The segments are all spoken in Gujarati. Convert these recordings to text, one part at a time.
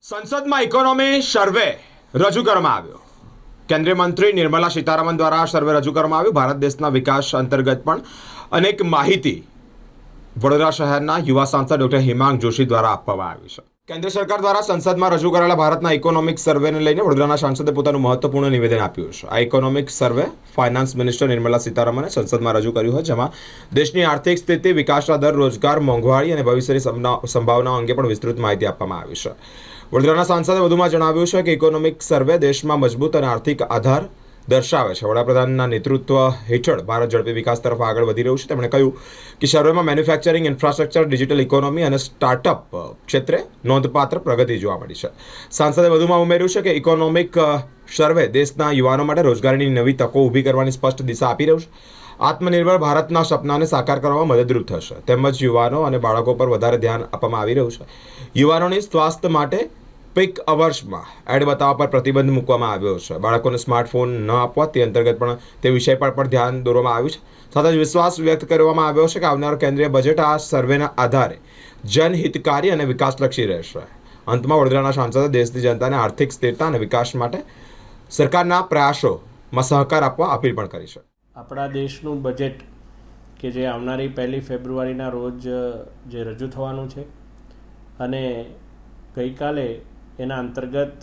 સંસદમાં ઇકોનોમી સર્વે રજૂ કરવામાં આવ્યો. કેન્દ્રીય મંત્રી નિર્મલા સીતારામન દ્વારા આ સર્વે રજૂ કરવામાં આવ્યું. ભારત દેશના વિકાસ અંતર્ગત પણ અનેક માહિતી વડોદરા શહેરના યુવા સાંસદ ડોક્ટર હિમાંગ જોશી દ્વારા આપવામાં આવી છે. કેન્દ્ર સરકાર દ્વારા સંસદમાં રજૂ કરાયેલા ભારતના ઇકોનોમિક સર્વેને લઈને વડોદરાના સાંસદે પોતાનું મહત્વપૂર્ણ નિવેદન આપ્યું છે. આ economic survey finance minister Nirmala સીતારામને સંસદમાં રજૂ કર્યું હોય, જેમાં દેશની આર્થિક સ્થિતિ, વિકાસના દર, રોજગાર, મોંઘવારી અને ભવિષ્યની સંભાવનાઓ અંગે પણ વિસ્તૃત માહિતી આપવામાં આવી છે. વડોદરાના સાંસદે વધુમાં જણાવ્યું છે કે ઇકોનોમિક સર્વે દેશમાં મજબૂત અને આર્થિક આધાર દર્શાવે છે. વડાપ્રધાનના નેતૃત્વ હેઠળ ભારત ઝડપી વિકાસ તરફ આગળ વધી રહ્યું છે. તેમણે કહ્યું કે સર્વેમાં મેન્યુફેક્ચરિંગ, ઇન્ફ્રાસ્ટ્રક્ચર, ડિજિટલ ઇકોનોમી અને સ્ટાર્ટઅપ ક્ષેત્રે નોંધપાત્ર પ્રગતિ જોવા મળી છે. સાંસદે વધુમાં ઉમેર્યું છે કે ઇકોનોમિક સર્વે દેશના યુવાનો માટે રોજગારીની નવી તકો ઊભી કરવાની સ્પષ્ટ દિશા આપી રહ્યું છે. આત્મનિર્ભર ભારતના સપનાને સાકાર કરવામાં મદદરૂપ થશે. તેમજ યુવાનો અને બાળકો પર વધારે ધ્યાન આપવામાં આવી રહ્યું છે. યુવાનોની સ્વાસ્થ્ય માટે પીક અવર્સમાં એડ બતાવવા પર પ્રતિબંધ મૂકવામાં આવ્યો છે. બાળકોને સ્માર્ટફોન ન આપવા તે અંતર્ગત પણ તે વિષય પર પણ ધ્યાન દોરવામાં આવ્યું છે. સાથે જ વિશ્વાસ વ્યક્ત કરવામાં આવ્યો છે કે આવનાર કેન્દ્રીય બજેટ આ સર્વેના આધારે જનહિતકારી અને વિકાસલક્ષી રહેશે. અંતમાં વડોદરાના સાંસદે દેશની જનતાને આર્થિક સ્થિરતા અને વિકાસ માટે સરકારના પ્રયાસોમાં સહકાર આપવા અપીલ પણ કરી છે. આપણા દેશનું બજેટ કે જે આવનારી 1 ફેબ્રુઆરીના રોજ જે રજૂ થવાનું છે, અને ગઈકાલે એના અંતર્ગત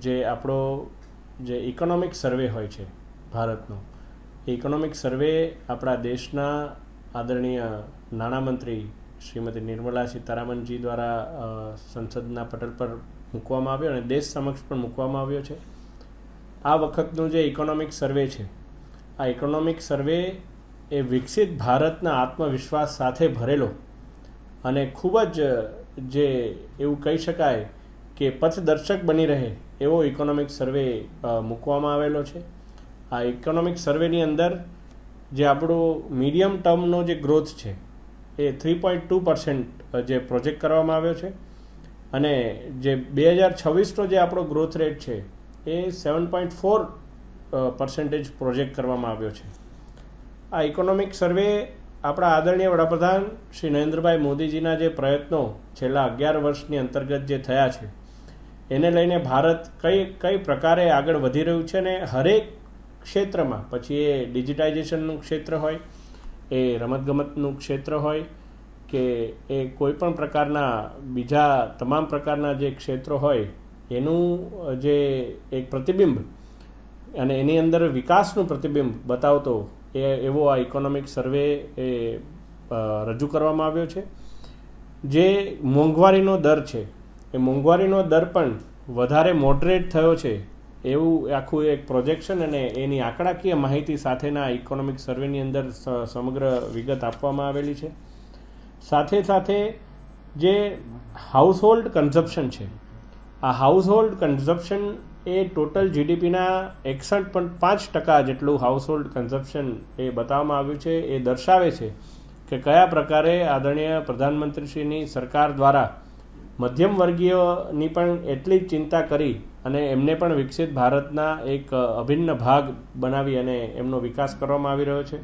જે આપણો જે ઇકોનોમિક સર્વે હોય છે ભારતનો, એ ઇકોનોમિક સર્વે આપણા દેશના આદરણીય નાણામંત્રી શ્રીમતી નિર્મલા સીતારામનજી દ્વારા સંસદના પટલ પર મૂકવામાં આવ્યો અને દેશ સમક્ષ પણ મૂકવામાં આવ્યો છે. આ વખતનું જે ઇકોનોમિક સર્વે છે, આ ઇકોનોમિક સર્વે એ વિકસિત ભારતના આત્મવિશ્વાસ સાથે ભરેલો અને ખૂબ જ જે એવું કહી શકાય કે પથદર્શક બની રહે એવો ઇકોનોમિક સર્વે મૂકવામાં આવેલો છે. આ ઇકોનોમિક સર્વેની અંદર જે આપણો મીડિયમ ટર્મનો જે ગ્રોથ છે એ 3.2% જે પ્રોજેક્ટ કરવામાં આવ્યો છે, અને જે 2026નો જે આપણો ગ્રોથ રેટ છે એ 7.4% પ્રોજેક્ટ કરવામાં આવ્યો છે. આ ઇકોનોમિક સર્વે આપણા આદરણીય વડાપ્રધાન શ્રી નરેન્દ્રભાઈ મોદીજીના જે પ્રયત્નો છેલ્લા 11 વર્ષની અંતર્ગત જે થયા છે, એને લઈને ભારત કઈ પ્રકારે આગળ વધી રહ્યું છે, ને હરેક ક્ષેત્રમાં, પછી એ ડિજિટાઇઝેશનનું ક્ષેત્ર હોય, એ રમતગમતનું ક્ષેત્ર હોય, કે એ કોઈ પણ પ્રકારના બીજા તમામ પ્રકારના જે ક્ષેત્રો હોય, એનું જે એક પ્રતિબિંબ અને એની અંદર વિકાસનું પ્રતિબિંબ બતાવતો એવો આ ઇકોનોમિક સર્વે એ રજૂ કરવામાં આવ્યો છે. જે મોંઘવારીનો દર છે, એ મોંઘવારીનો દર પણ વધારે મોડરેટ થયો છે એવું આખું એક પ્રોજેક્શન અને એની આંકડાકીય માહિતી સાથેના ઇકોનોમિક સર્વેની અંદર સમગ્ર વિગત આપવામાં આવેલી છે. સાથે સાથે જે હાઉસહોલ્ડ કન્ઝપ્શન છે, આ હાઉસહોલ્ડ કન્ઝપ્શન એ ટોટલ જીડીપીના 61.5% જેટલું હાઉસહોલ્ડ કન્ઝપ્શન એ બતાવવામાં આવ્યું છે. એ દર્શાવે છે કે કયા પ્રકારે આદરણીય પ્રધાનમંત્રીશ્રીની સરકાર દ્વારા મધ્યમ વર્ગીયની પણ એટલી જ ચિંતા કરી અને એમને પણ વિકસિત ભારતના એક અભિન્ન ભાગ બનાવી અને એમનો વિકાસ કરવામાં આવી રહ્યો છે.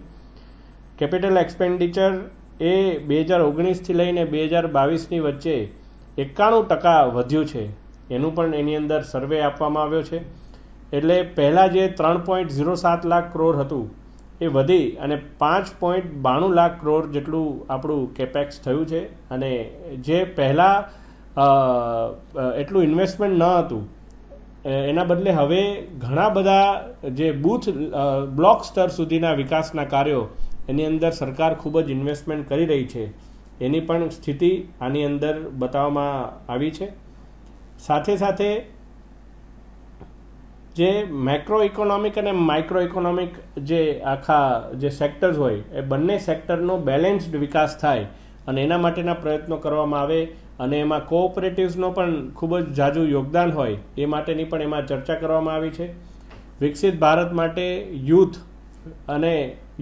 કેપિટલ એક્સપેન્ડિચર એ 2019થી લઈને 2022ની વચ્ચે 91% વધ્યું છે. એનું પણ એની અંદર સર્વે આપવામાં આવ્યો છે. એટલે પહેલાં જે 3.07 લાખ કરોડ હતું એ વધી અને 5.92 લાખ કરોડ જેટલું આપણું કેપેક્સ થયું છે. અને જે પહેલાં એટલું ઇન્વેસ્ટમેન્ટ ન હતું, એના બદલે હવે ઘણા બધા જે બ્લોક સ્તર સુધીના વિકાસના કાર્યો એની અંદર સરકાર ખૂબ જ ઇન્વેસ્ટમેન્ટ કરી રહી છે, એની પણ સ્થિતિ આની અંદર બતાવવામાં આવી છે. સાથે સાથે જે મેક્રો ઇકોનોમિક અને માઇક્રો ઇકોનોમિક જે આખા જે સેક્ટર્સ હોય, એ બંને સેક્ટરનો બેલેન્સ્ડ વિકાસ થાય અને એના માટેના પ્રયત્નો કરવામાં આવે, અને એમાં કોઓપરેટિવ્સનો પણ ખૂબ જ ઝાઝું યોગદાન હોય એ માટેની પણ એમાં ચર્ચા કરવામાં આવી છે. વિકસિત ભારત માટે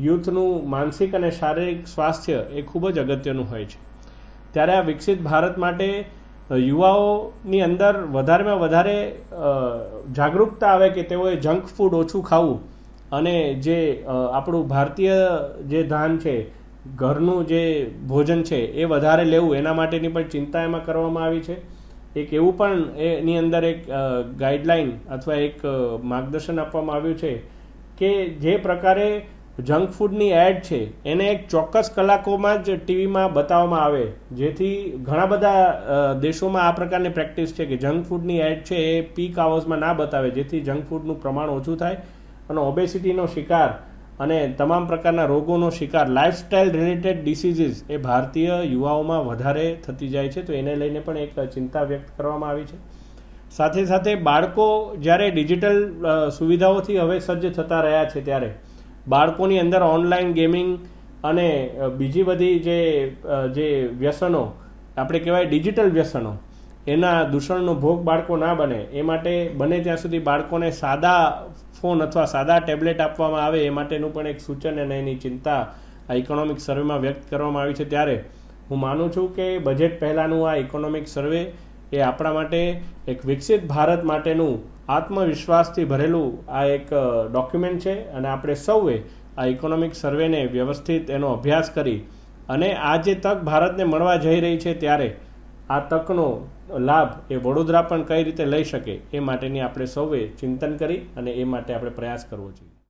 યુથનું માનસિક અને શારીરિક સ્વાસ્થ્ય એ ખૂબ જ અગત્યનું હોય છે. ત્યારે આ વિકસિત ભારત માટે યુવાઓની અંદર વધારેમાં વધારે જાગૃતતા આવે કે તેઓએ જંક ફૂડ ઓછું ખાવું અને જે આપણું ભારતીય જે ધાન છે, ઘરનું જે ભોજન છે એ વધારે લેવું, એના માટેની પણ ચિંતા એમાં કરવામાં આવી છે. એક એવું પણ એની અંદર એક ગાઈડલાઈન અથવા એક માર્ગદર્શન આપવામાં આવ્યું છે કે જે પ્રકારે જંક ફૂડની એડ છે એને એક ચોક્કસ કલાકોમાં જ ટીવીમાં બતાવવામાં આવે, જેથી ઘણા બધા દેશોમાં આ પ્રકારની પ્રેક્ટિસ છે કે જંક ફૂડની એડ છે એ પીક આવર્સમાં ના બતાવે, જેથી જંક ફૂડનું પ્રમાણ ઓછું થાય અને ઓબેસિટીનો શિકાર અને તમામ પ્રકારના રોગોનો શિકાર, લાઇફસ્ટાઇલ રિલેટેડ ડિસીઝીસ એ ભારતીય યુવાઓમાં વધારે થતી જાય છે. તો એને લઈને પણ એક ચિંતા વ્યક્ત કરવામાં આવી છે. સાથે સાથે બાળકો જ્યારે ડિજિટલ સુવિધાઓથી હવે સજ્જ થતા રહ્યા છે ત્યારે બાળકોની અંદર ઓનલાઈન ગેમિંગ અને બીજી બધી જે વ્યસનો આપણે કહેવાય ડિજિટલ વ્યસનો એના દૂષણનો ભોગ બાળકો ના બને એ માટે બને ત્યાં સુધી બાળકોને સાદા ફોન અથવા સાદા ટેબ્લેટ આપવામાં આવે એ માટેનું પણ એક સૂચન અને એની ચિંતા આ ઇકોનોમિક સર્વેમાં વ્યક્ત કરવામાં આવી છે. ત્યારે હું માનું છું કે બજેટ પહેલાંનું આ ઇકોનોમિક સર્વે એ આપણા માટે એક વિકસિત ભારત માટેનું આત્મવિશ્વાસથી ભરેલું આ એક ડોક્યુમેન્ટ છે અને આપણે સૌએ આ ઇકોનોમિક સર્વેને વ્યવસ્થિત એનો અભ્યાસ કરી અને આ જે તક ભારતને મળવા જઈ રહી છે ત્યારે આ તકનો લાભ એ વડોદરા પણ કઈ રીતે લઈ શકે એ માટેની આપણે સૌએ ચિંતન કરી અને એ માટે આપણે પ્રયાસ કરવો જોઈએ.